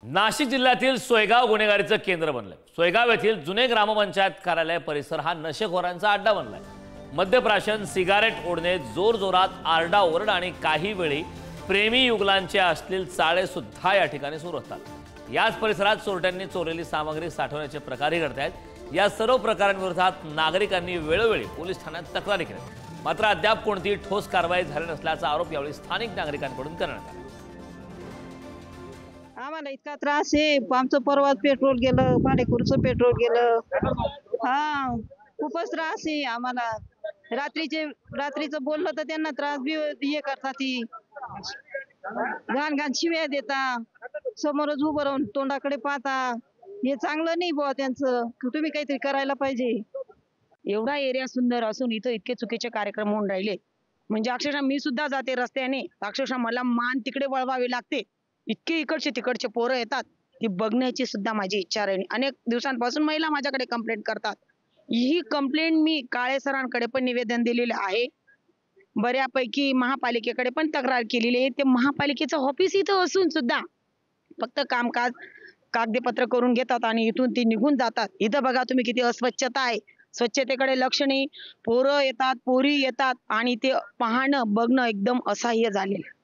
नाशिक जिल्ह्यातील सोयगाव गुन्हेगारीचं केंद्र बनलंय। सोयगाव येथील जुने ग्रामपंचायत कार्यालय परिसर हा नशेखोरांचा अड्डा बनलाय। मद्यप्राशन, सिगारेट ओढणे, जोरजोरात आरडाओरड आणि काही वेळी प्रेमी युगलांचे अश्लील चाळे सुद्धा या ठिकाणी सुरू असतात। याच परिसरात चोरट्यांनी चोरलेली सामग्री साठवण्याचे प्रकारही घडतायत। या सर्व प्रकारांविरोधात नागरिकांनी वेळोवेळी पोलीस ठाण्यात तक्रारी केल्या, मात्र अद्याप कोणतीही ठोस कारवाई झाली नसल्याचा आरोप यावेळी स्थानिक नागरिकांकडून करण्यात आला। आम्हाला इतका त्रास आहे, आमचं परवात पेट्रोल गेलं, भाडेकरूचं पेट्रोल गेलं। हा, खूपच त्रास आहे आम्हाला। रात्रीचं बोललं तर त्यांना त्रास बी हे करतात, ती घाण घाण शिव्या देता, समोरच उभं राहून तोंडाकडे पाहता। हे चांगलं नाही बुवा त्यांचं, तुम्ही काहीतरी करायला पाहिजे। एवढा एरिया सुंदर असून इथं इतके चुकीचे कार्यक्रम होऊन राहिले, म्हणजे अक्षरशः मी सुद्धा जाते रस्त्याने, अक्षरशः मला मान तिकडे वळवावी लागते। इतके इकडचे तिकडचे पोरं येतात, ती बघण्याची सुद्धा माझी इच्छा राहिली। अनेक दिवसांपासून महिला माझ्याकडे कंप्लेंट करतात। ही कंप्लेंट मी काळे सरांकडे पण निवेदन दिलेले आहे, बऱ्यापैकी महापालिकेकडे पण तक्रार केलेली आहे। ते महापालिकेचं ऑफिस इथं असून सुद्धा फक्त कामकाज कागदपत्र करून घेतात आणि इथून ती निघून जातात। इथं बघा तुम्ही किती अस्वच्छता आहे, स्वच्छतेकडे लक्ष नाही। पोरं येतात, पोरी येतात आणि ते पाहणं बघणं एकदम असह्य झालेलं।